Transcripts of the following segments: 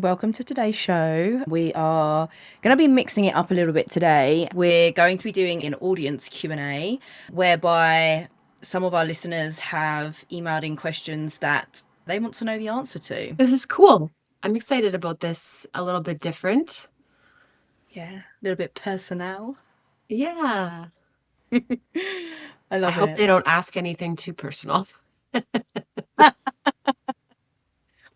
Welcome to today's show. We are going to be mixing it up a little bit today. We're going to be doing an audience Q&A whereby some of our listeners have emailed in questions that they want to know the answer to. This is cool. I'm excited about this. A little bit different. Yeah, a little bit personnel. Yeah. I love I hope it. they don't ask anything too personal.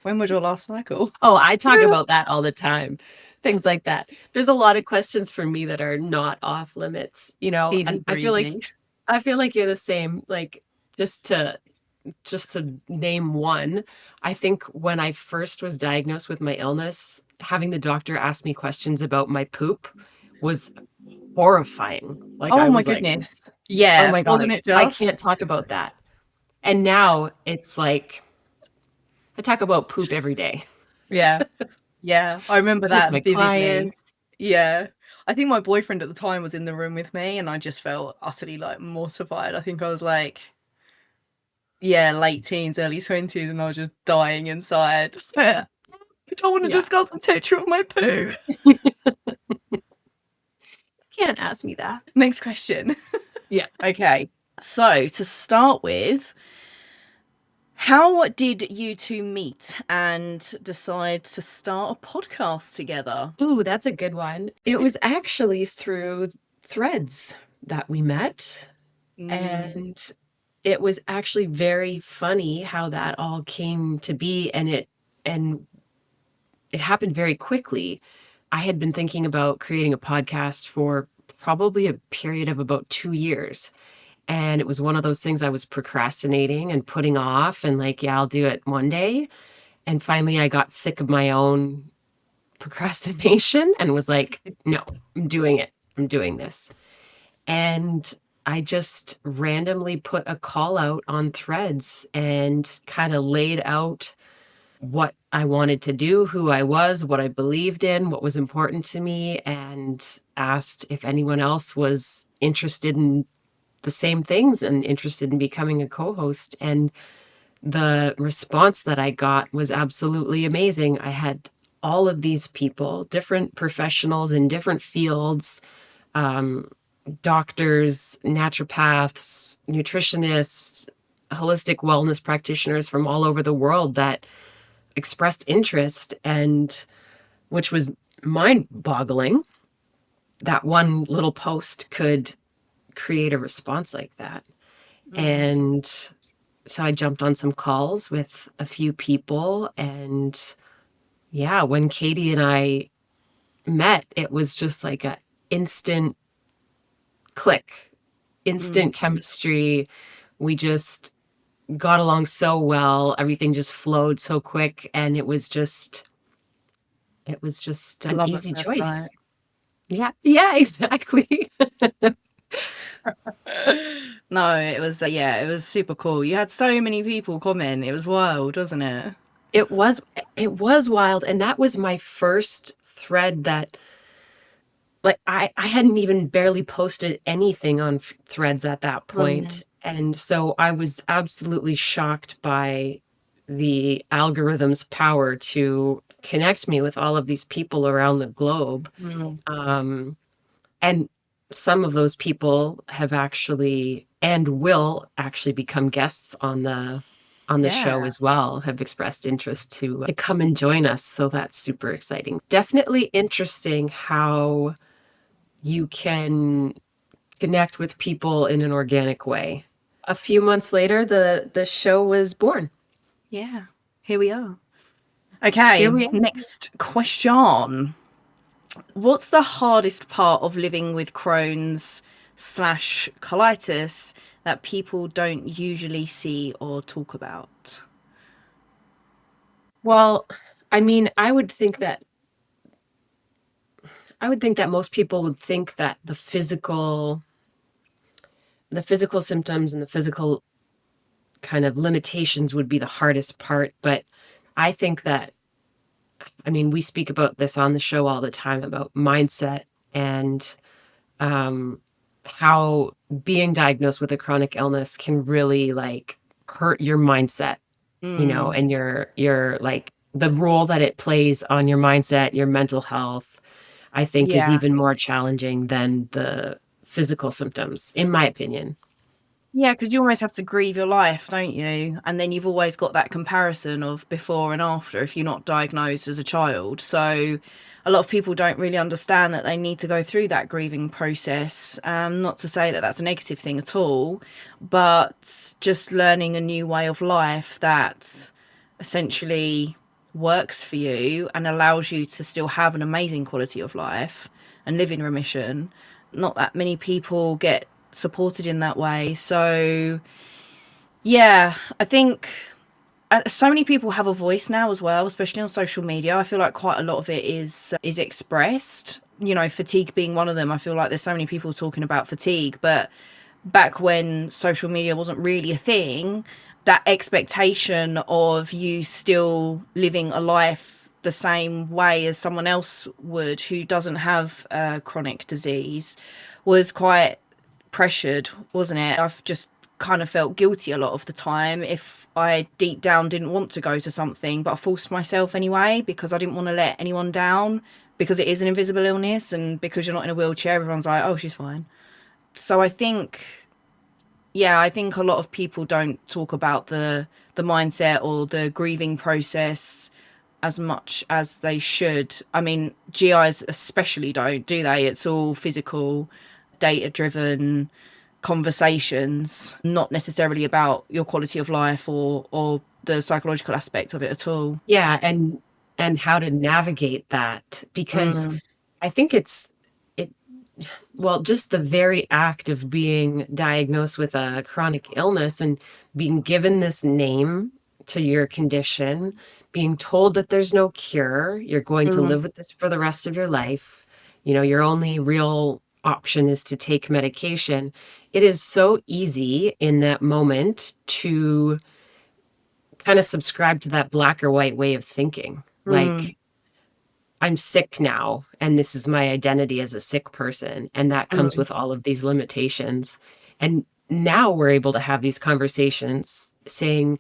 When was your last cycle? Oh, I talk about that all the time. Things like that. There's a lot of questions for me that are not off limits, Easy and breezy. I feel like you're the same. Like just to name one, I think when I first was diagnosed with my illness, having the doctor ask me questions about my poop was horrifying. Like Oh I my was like, goodness. oh Yeah, my God, wasn't it I just? can't talk about that. And now it's like I talk about poop every day Yeah. Yeah, I remember with that my vividly. clients. Yeah. I think my boyfriend at the time was in the room with me and I just felt utterly like mortified. I think I was like, yeah, late teens, early 20s, and I was just dying inside. I don't want to Yeah. discuss the texture of my poo. Can't ask me that. Next question. Yeah. Okay. So to start with, how did you two meet and decide to start a podcast together? Ooh, that's a good one. It was actually through Threads that we met. Mm. And it was actually very funny how that all came to be, and it happened very quickly. I had been thinking about creating a podcast for probably a period of about 2 years. And it was one of those things I was procrastinating and putting off and like, yeah, I'll do it one day. And finally, I got sick of my own procrastination and was like, no, I'm doing it. I'm doing this. And I just randomly put a call out on Threads and kind of laid out what I wanted to do, who I was, what I believed in, what was important to me, and asked if anyone else was interested in the same things and interested in becoming a co host. And the response that I got was absolutely amazing. I had all of these people, different professionals in different fields, um, doctors, naturopaths, nutritionists, holistic wellness practitioners from all over the world that expressed interest, and which was mind boggling that one little post could create a response like that. Mm. And so I jumped on some calls with a few people. And yeah, when Katie and I met, it was just like a instant click, Mm. instant chemistry. We just got along so well. Everything just flowed so quick. And it was just an Love at easy first sight. choice. Yeah. Yeah, exactly. No, it was yeah, it was super cool. You had so many people comment. It was wild, wasn't it? It was it was wild. And that was my first thread that like I hadn't even barely posted anything on Threads at that Mm. point. And so I was absolutely shocked by the algorithm's power to connect me with all of these people around the globe. Mm. Um, and some of those people have actually and will actually become guests on the show Yeah. as well, have expressed interest to come and join us. So that's super exciting. Definitely interesting how you can connect with people in an organic way. A few months later, the show was born. Yeah. Here we are. Here Okay, we are. next question. What's the hardest part of living with Crohn's slash colitis that people don't usually see or talk about? Well, I mean, I would think that most people would think that the physical symptoms and the physical kind of limitations would be the hardest part, but I think that I mean, we speak about this on the show all the time about mindset and um, how being diagnosed with a chronic illness can really like hurt your mindset, Mm. and your like the role that it plays on your mindset, your mental health, I think is Yeah. even more challenging than the physical symptoms, in my opinion. Yeah, because you almost have to grieve your life, don't you? And then you've always got that comparison of before and after if you're not diagnosed as a child. So a lot of people don't really understand that they need to go through that grieving process. Not to say that that's a negative thing at all, but just learning a new way of life that essentially works for you and allows you to still have an amazing quality of life and live in remission. Not that many people get supported in that way. So yeah, I think so many people have a voice now as well, especially on social media. I feel like quite a lot of it is expressed, you know, fatigue being one of them. I feel like there's so many people talking about fatigue, but back when social media wasn't really a thing, that expectation of you still living a life the same way as someone else would who doesn't have a chronic disease was quite pressured, wasn't it? I've just kind of felt guilty a lot of the time if I deep down didn't want to go to something, but I forced myself anyway because I didn't want to let anyone down, because it is an invisible illness, and because you're not in a wheelchair, everyone's like, oh, she's fine. So I think, yeah, I think a lot of people don't talk about the mindset or the grieving process as much as they should. I mean, GIs especially don't, do they? It's all physical, data driven conversations, not necessarily about your quality of life or the psychological aspect of it at all. Yeah, and how to navigate that, because Mm, I think it well, just the very act of being diagnosed with a chronic illness and being given this name to your condition, being told that there's no cure, you're going to mm, live with this for the rest of your life. You know, your only real option is to take medication. It is so easy in that moment to kind of subscribe to that black or white way of thinking. mm, Like, I'm sick now, and this is my identity as a sick person. And that comes mm, with all of these limitations. And now we're able to have these conversations saying,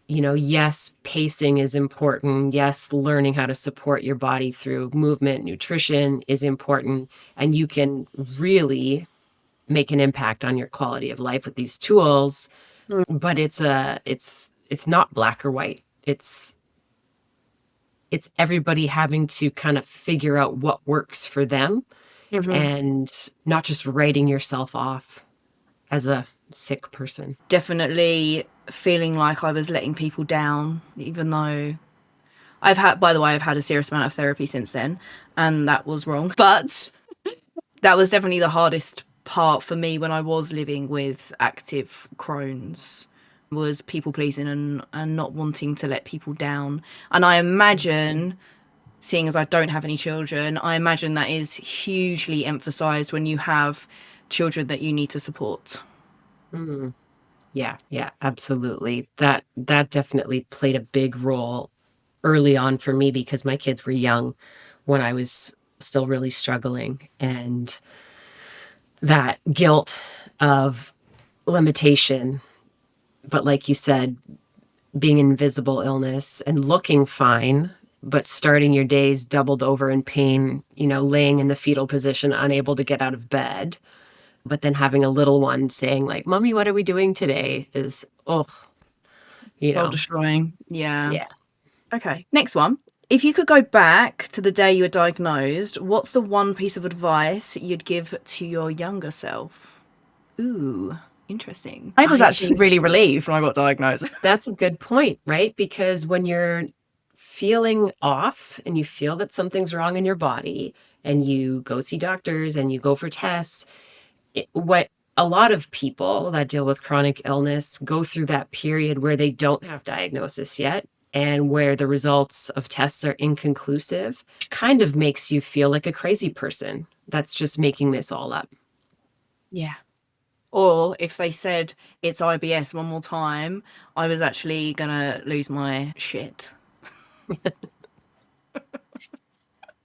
you know, yes, pacing is important. Yes, learning how to support your body through movement, nutrition is important. And you can really make an impact on your quality of life with these tools. mm, But it's not black or white. It's everybody having to kind of figure out what works for them, mhm. and not just writing yourself off as a sick person. Definitely feeling like I was letting people down, even though I've had, by the way, I've had a serious amount of therapy since then, and that was wrong. But that was definitely the hardest part for me when I was living with active Crohn's, was people pleasing and not wanting to let people down. And I imagine, seeing as I don't have any children, I imagine that is hugely emphasized when you have children that you need to support. Mm. Yeah, yeah, absolutely. That definitely played a big role early on for me because my kids were young when I was still really struggling, and that guilt of limitation. But like you said, being an invisible illness and looking fine, but starting your days doubled over in pain, you know, laying in the fetal position, unable to get out of bed. But then having a little one saying, like, Mommy, what are we doing today? Is, oh, you Soul know, destroying. Yeah. yeah. Okay. Next one. If you could go back to the day you were diagnosed, what's the one piece of advice you'd give to your younger self? Ooh, interesting. I was I actually think really relieved when I got diagnosed. that's a good point, right? Because when you're feeling off and you feel that something's wrong in your body and you go see doctors and you go for tests, what a lot of people that deal with chronic illness go through that period where they don't have diagnosis yet and where the results of tests are inconclusive, kind of makes you feel like a crazy person that's just making this all up. Yeah. Or if they said it's IBS one more time, I was actually gonna lose my shit.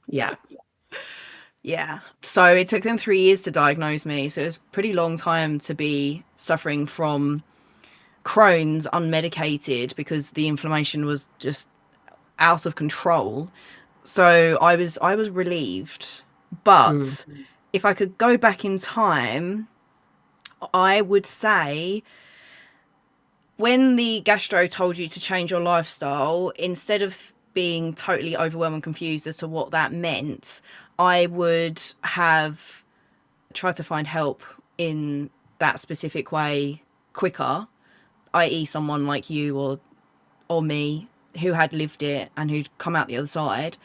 Yeah. Yeah. So it took them 3 years to diagnose me. So it was a pretty long time to be suffering from Crohn's unmedicated because the inflammation was just out of control. So I was relieved. Mm. But if I could go back in time, I would say when the gastro told you to change your lifestyle, instead of being totally overwhelmed and confused as to what that meant, I would have tried to find help in that specific way quicker, i.e. someone like you or me who had lived it and who'd come out the other side.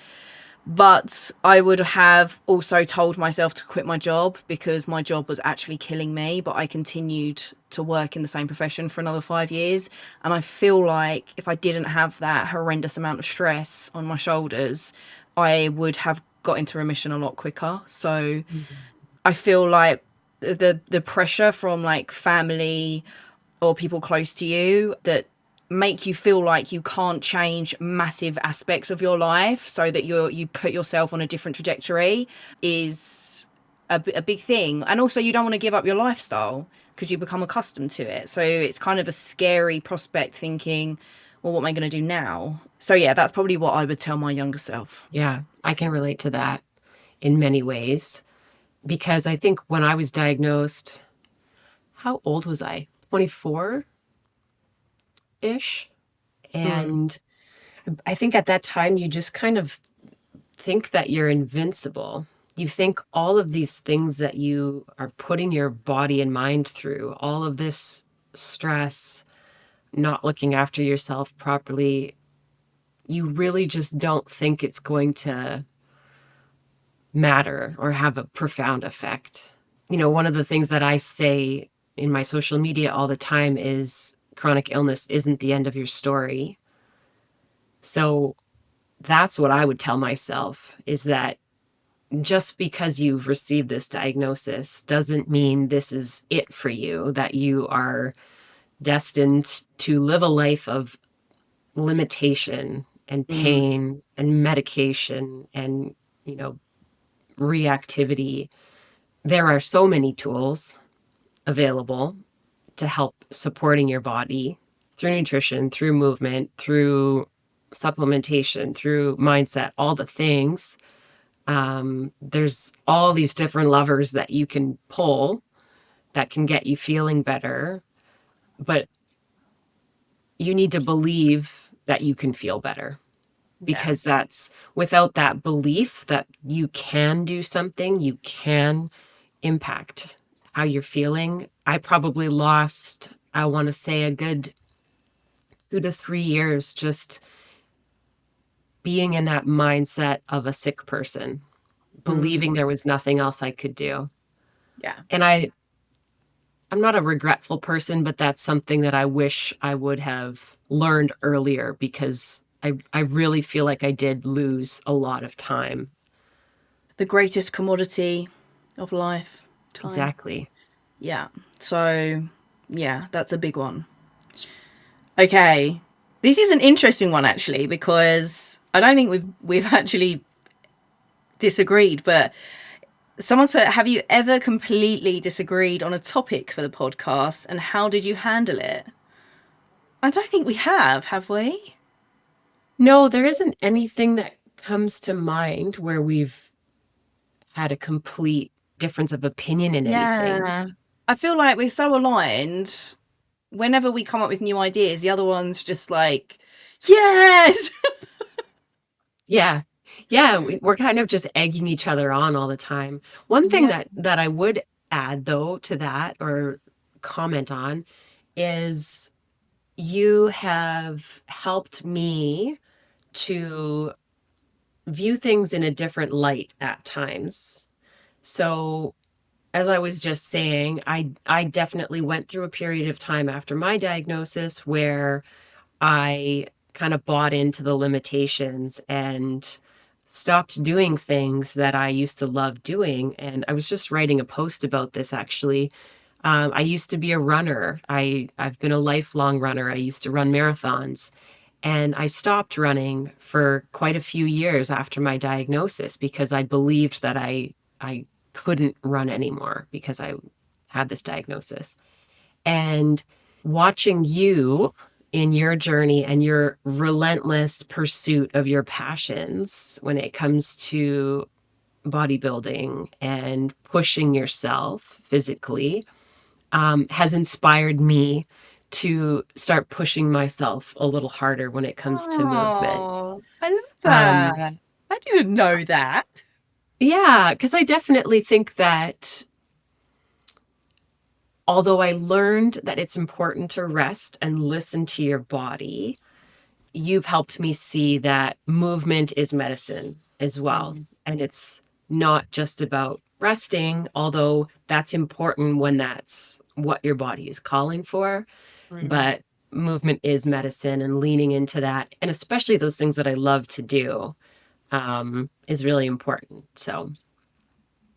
But I would have also told myself to quit my job because my job was actually killing me, but I continued to work in the same profession for another 5 years. And I feel like if I didn't have that horrendous amount of stress on my shoulders, I would have got into remission a lot quicker. So I feel like the pressure from like family or people close to you that make you feel like you can't change massive aspects of your life so that you put yourself on a different trajectory is a big thing. And also you don't want to give up your lifestyle because you become accustomed to it, so it's kind of a scary prospect thinking, well, what am I going to do now? So yeah, that's probably what I would tell my younger self. Yeah, I can relate to that in many ways because I think when I was diagnosed, how old was I? 24-ish. And I think at that time, you just kind of think that you're invincible. You think all of these things that you are putting your body and mind through, all of this stress, not looking after yourself properly, you really just don't think it's going to matter or have a profound effect. You know, one of the things that I say in my social media all the time is chronic illness isn't the end of your story. So that's what I would tell myself, is that just because you've received this diagnosis doesn't mean this is it for you, that you are destined to live a life of limitation and pain and medication and, you know, reactivity. There are so many tools available to help supporting your body through nutrition, through movement, through supplementation, through mindset, all the things. There's all these different levers that you can pull that can get you feeling better, but you need to believe that you can feel better, Yeah. because that's without that belief that you can do something, you can impact how you're feeling. I probably lost, I want to say, a good 2 to 3 years just being in that mindset of a sick person, believing there was nothing else I could do. Yeah. And I'm not a regretful person, but that's something that I wish I would have learned earlier, because I really feel like I did lose a lot of time. The greatest commodity of life, time. Exactly. Yeah. So, yeah, that's a big one. Okay. This is an interesting one actually because I don't think we've actually disagreed, but someone's put, have you ever completely disagreed on a topic for the podcast and how did you handle it? I don't think we have we? No, there isn't anything that comes to mind where we've had a complete difference of opinion in anything. Yeah. I feel like we're so aligned. Whenever we come up with new ideas, the other one's just like, yes. Yeah. Yeah, we're kind of just egging each other on all the time. One thing Yeah. that I would add though to that, or comment on, is you have helped me to view things in a different light at times. So, as I was just saying, I definitely went through a period of time after my diagnosis where I kind of bought into the limitations and stopped doing things that I used to love doing. And I was just writing a post about this actually. I used to be a runner. I've been a lifelong runner. I used to run marathons. And I stopped running for quite a few years after my diagnosis because I believed that I couldn't run anymore because I had this diagnosis. And watching you in your journey and your relentless pursuit of your passions when it comes to bodybuilding and pushing yourself physically has inspired me to start pushing myself a little harder when it comes to movement. Oh, I love Um, that. I didn't know that. yeah, because I definitely think that although I learned that it's important to rest and listen to your body, you've helped me see that movement is medicine as well. And it's not just about resting, although that's important when that's what your body is calling for. But movement is medicine, and leaning into that, and especially those things that I love to do, is really important. So,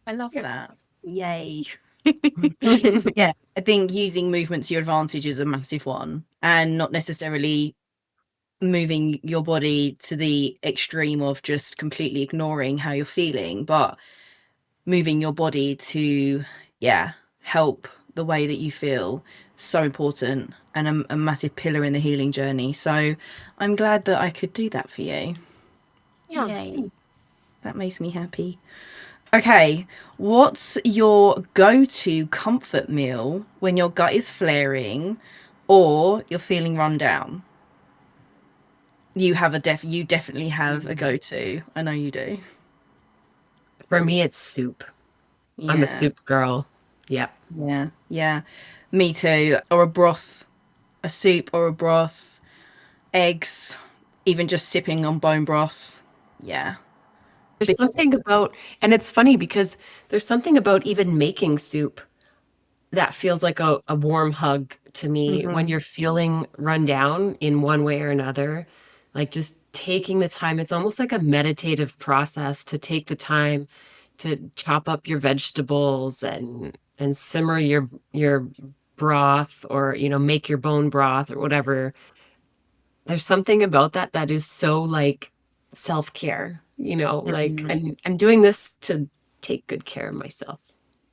I love yeah. that. Yay. Yeah, I think using movement to your advantage is a massive one, and not necessarily moving your body to the extreme of just completely ignoring how you're feeling, but moving your body to, yeah, help the way that you feel. So important, and a massive pillar in the healing journey. So I'm glad that I could do that for you. Yeah. Yay. That makes me happy. Okay, what's your go-to comfort meal when your gut is flaring or you're feeling run down? You definitely have a go-to. I know you do. For me, it's soup. I'm a Yeah, soup girl. Yep. yeah, yeah. Me too. Or a broth, a soup or a broth, eggs, even just sipping on bone broth. Yeah. There's something about, and it's funny because there's something about even making soup that feels like a warm hug to me when you're feeling run down in one way or another. Like just taking the time, it's almost like a meditative process to take the time to chop up your vegetables and simmer your broth, or make your bone broth or whatever. There's something about that that is so like self-care, like I'm doing this to take good care of myself.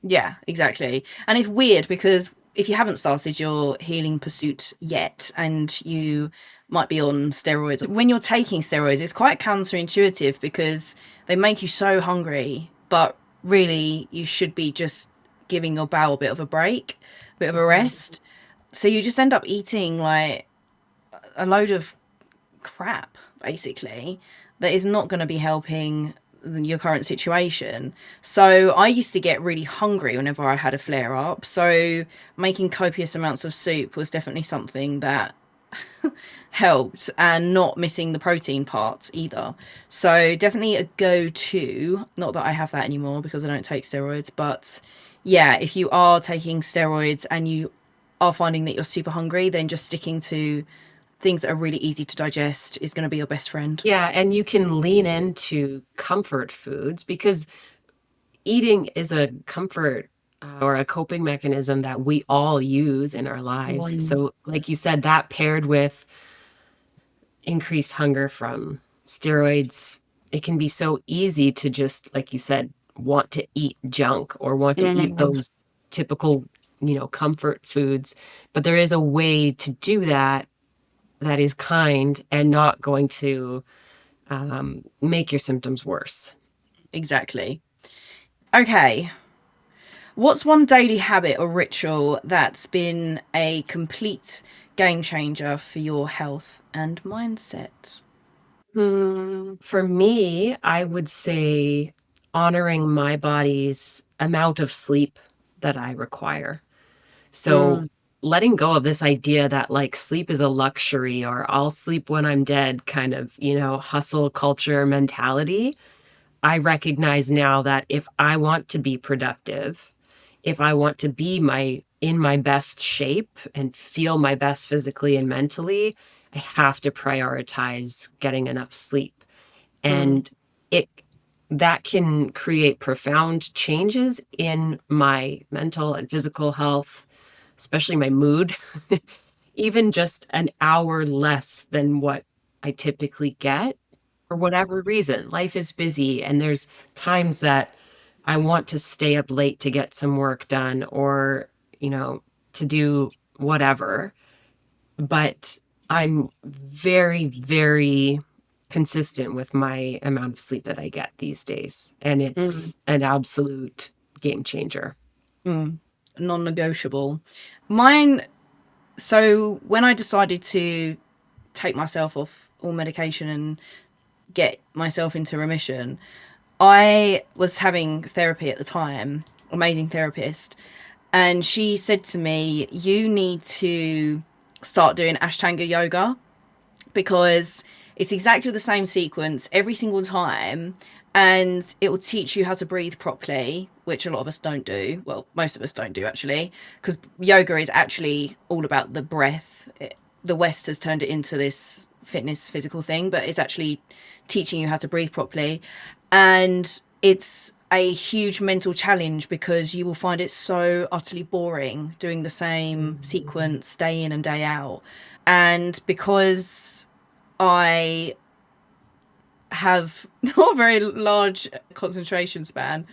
Yeah, exactly. And it's weird because if you haven't started your healing pursuit yet and you might be on steroids, when you're taking steroids, it's quite counterintuitive because they make you so hungry, but really you should be just giving your bowel a bit of a break, a bit of a rest. So you just end up eating like a load of crap, basically, that is not going to be helping your current situation. So I used to get really hungry whenever I had a flare up. So making copious amounts of soup was definitely something that helped, and not missing the protein part either. So definitely a go-to. Not that I have that anymore because I don't take steroids, but yeah, if you are taking steroids and you are finding that you're super hungry, then just sticking to things that are really easy to digest is going to be your best friend. Yeah, and you can lean into comfort foods because eating is a comfort or a coping mechanism that we all use in our lives. So, like you said, that paired with increased hunger from steroids, it can be so easy to just, like you said, want to eat junk or want to eat those typical, comfort foods. But there is a way to do that that is kind and not going to make your symptoms worse. Exactly. Okay. What's one daily habit or ritual that's been a complete game changer for your health and mindset? For me, I would say honoring my body's amount of sleep that I require. So letting go of this idea that like sleep is a luxury, or I'll sleep when I'm dead kind of, hustle culture mentality. I recognize now that if I want to be productive, if I want to be in my best shape and feel my best physically and mentally, I have to prioritize getting enough sleep. And it that can create profound changes in my mental and physical health, especially my mood. Even just an hour less than what I typically get for whatever reason. Life is busy, and there's times that I want to stay up late to get some work done, or, to do whatever. But I'm very, very consistent with my amount of sleep that I get these days. And Mm, it's an absolute game changer. non-negotiable. Mine, so when I decided to take myself off all medication and get myself into remission, I was having therapy at the time, amazing therapist, and she said to me, you need to start doing Ashtanga yoga because it's exactly the same sequence every single time, and it will teach you how to breathe properly, which a lot of us don't do. Well, most of us don't do, actually, because yoga is actually all about the breath. The West has turned it into this fitness physical thing, but it's actually teaching you how to breathe properly. And it's a huge mental challenge because you will find it so utterly boring doing the same sequence day in and day out. And because I have not a very large concentration span,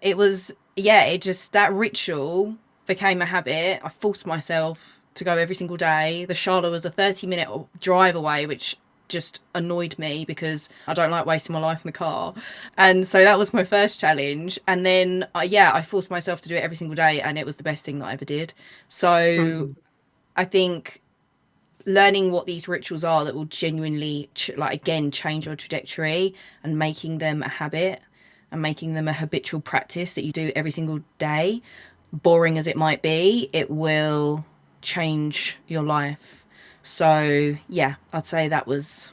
it was, yeah, it just, that ritual became a habit. I forced myself to go every single day. The Charlotte was a 30-minute drive away, which just annoyed me because I don't like wasting my life in the car. And so that was my first challenge. And then, yeah, I forced myself to do it every single day, and it was the best thing that I ever did. So Mhm. I think learning what these rituals are that will genuinely like again change your trajectory and making them a habit and making them a habitual practice that you do every single day, boring as it might be, it will change your life. So yeah, I'd say that was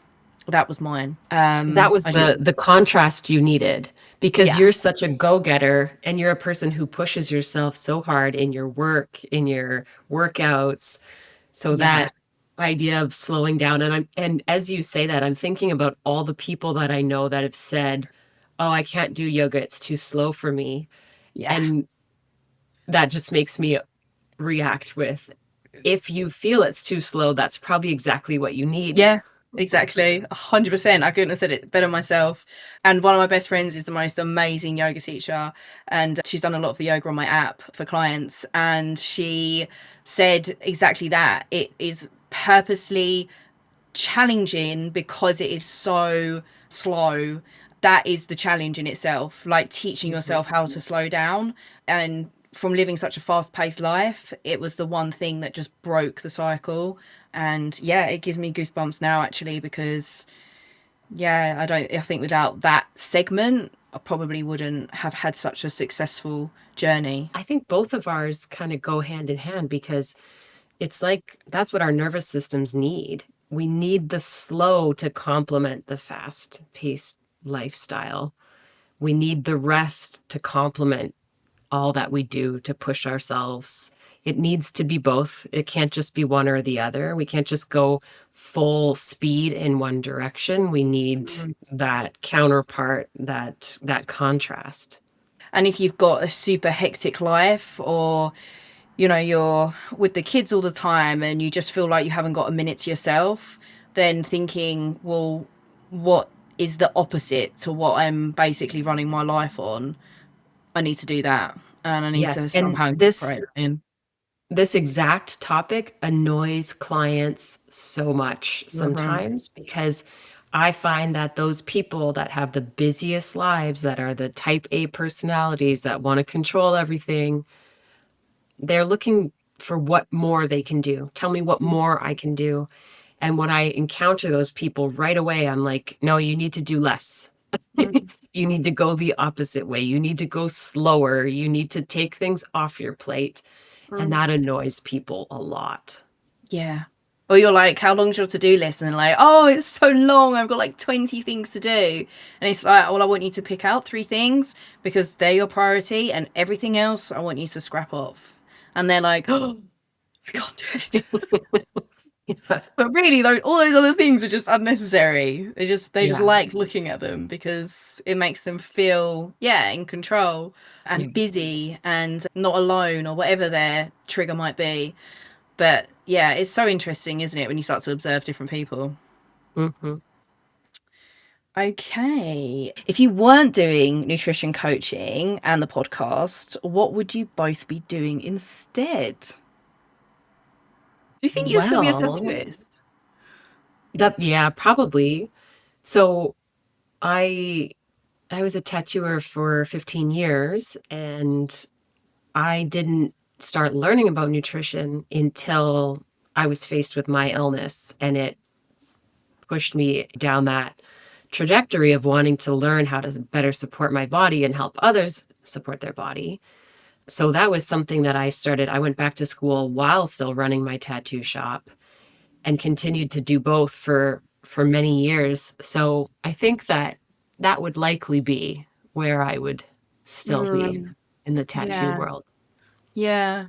mine. That was the contrast you needed because Yeah, you're such a go-getter and you're a person who pushes yourself so hard in your work, in your workouts. So yeah, that idea of slowing down, and as you say that, I'm thinking about all the people that I know that have said, "Oh, I can't do yoga, it's too slow for me." yeah. And that just makes me react with, if you feel it's too slow, that's probably exactly what you need. Yeah, exactly. 100%. I couldn't have said it better myself. And one of my best friends is the most amazing yoga teacher. And she's done a lot of the yoga on my app for clients. And she said exactly that. It is purposely challenging because it is so slow. That is the challenge in itself, like teaching yourself Mhm. how to slow down. And from living such a fast paced life, it was the one thing that just broke the cycle. And yeah, it gives me goosebumps now actually because yeah, I think without that segment, I probably wouldn't have had such a successful journey. I think both of ours kind of go hand in hand because it's like that's what our nervous systems need. We need the slow to complement the fast paced lifestyle. We need the rest to complement all that we do to push ourselves. It needs to be both. It can't just be one or the other. We can't just go full speed in one direction. We need that counterpart, that contrast. And if you've got a super hectic life, or you're with the kids all the time and you just feel like you haven't got a minute to yourself, then thinking, well, what is the opposite to what I'm basically running my life on? I need to do that, and I need Yes, to and somehow incorporate that in. this exact topic annoys clients so much Mhm. sometimes because I find that those people that have the busiest lives, that are the type A personalities that want to control everything, they're looking for what more they can do. Tell me what more I can do. And when I encounter those people right away, I'm like, no, you need to do less. Mhm. You need to go the opposite way. You need to go slower. You need to take things off your plate. And Mhm. that annoys people a lot. Yeah. Or you're like, how long's your to-do list? And they're like, oh, it's so long. I've got like 20 things to do. And it's like, well, I want you to pick out 3 things because they're your priority, and everything else I want you to scrap off. And they're like, oh, I can't do it. But really, though, all those other things are just unnecessary. They just Yeah. like looking at them because it makes them feel, yeah, in control Yeah. and busy and not alone, or whatever their trigger might be. But yeah, it's so interesting, isn't it, when you start to observe different people? Hmm. Okay. If you weren't doing nutrition coaching and the podcast, what would you both be doing instead? Do you think you'd still be a Well, tattooist? Yeah, probably. So I I was a tattooer for 15 years, and I didn't start learning about nutrition until I was faced with my illness, and it pushed me down that trajectory of wanting to learn how to better support my body and help others support their body. So that was something that I started. I went back to school while still running my tattoo shop and continued to do both for many years. So I think that that would likely be where I would still be Mm, in the tattoo yeah. world. Yeah.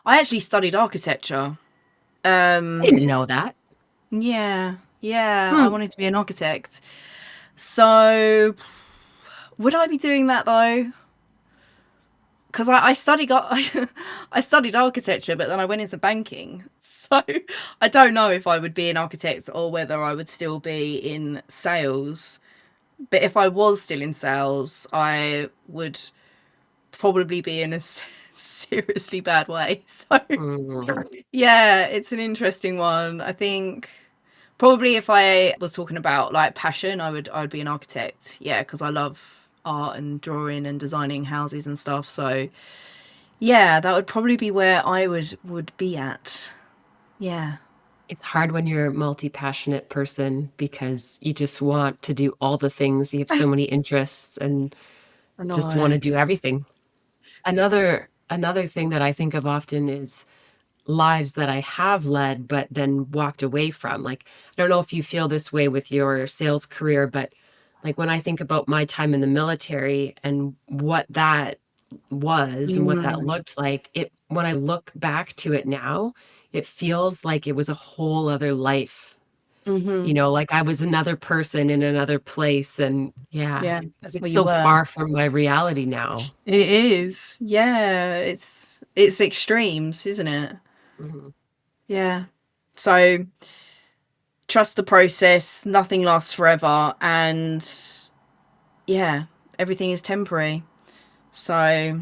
I actually studied architecture. I didn't know that. Yeah. Yeah. I Hmm. wanted to be an architect. So would I be doing that though? Because I studied I studied architecture, but then I went into banking. So I don't know if I would be an architect or whether I would still be in sales. But if I was still in sales, I would probably be in a seriously bad way. So Mm. yeah, it's an interesting one. I think probably if I was talking about like passion, I would be an architect. Yeah, because I love art and drawing and designing houses and stuff. So yeah, that would probably be where I would be at. Yeah. It's hard when you're a multi-passionate person because you just want to do all the things. You have so many interests and I just want know. to do everything. Another thing that I think of often is lives that I have led, but then walked away from. Like, I don't know if you feel this way with your sales career, but like when I think about my time in the military and what that was and what that Mm. looked like, it when I look back to it now, it feels like it was a whole other life. Hmm. Like I was another person in another place. And yeah, Yeah, it's well, you so were. far from my reality now. It is. Yeah, it's extremes, isn't it? Mhm. Yeah. So trust the process, nothing lasts forever, and yeah, everything is temporary. So,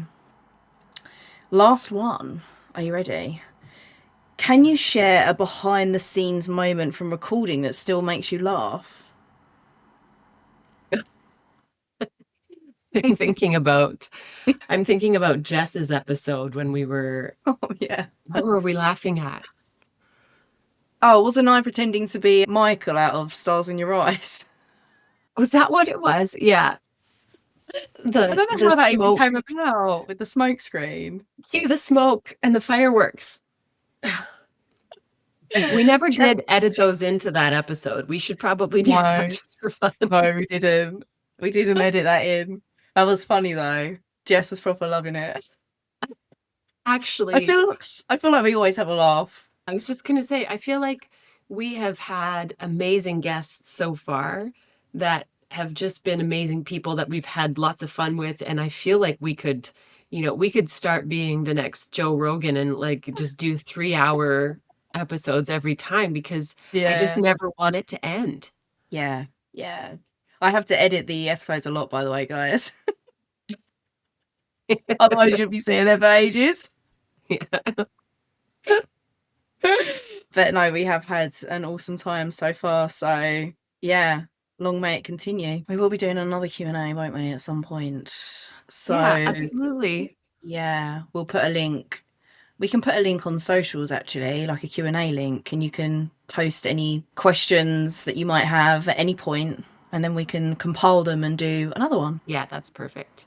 last one. Are you ready? Can you share a behind the scenes moment from recording that still makes you laugh? I'm thinking about I'm thinking about Jess's episode when we were Oh, yeah. what were we laughing at? Oh, wasn't I pretending to be Michael out of Stars in Your Eyes? Was that what it was? Yeah. I The don't know the how that even came smoke. about with the smoke screen. Yeah, the smoke and the fireworks. We never Jeff- did edit those into that episode. We should probably do that No, just for fun. no, we didn't. We didn't edit that in. That was funny though. Jess was proper loving it. I Actually, feel I feel like we always have a laugh. I was just going to say, I feel like we have had amazing guests so far that have just been amazing people that we've had lots of fun with. And I feel like we could start being the next Joe Rogan and like just do 3-hour episodes every time because I just Yeah. never want it to end. Yeah. Yeah. I have to edit the episodes a lot, by the way, guys. Otherwise, you'll be sitting there for ages. Yeah. But no, we have had an awesome time so far. So yeah, long may it continue. We will be doing another Q&A, won't we, at some point? Yeah, So absolutely. yeah, we'll put a link. We can put a link on socials actually, like a Q&A link, and you can post any questions that you might have at any point, and then we can compile them and do another one. Yeah, that's perfect.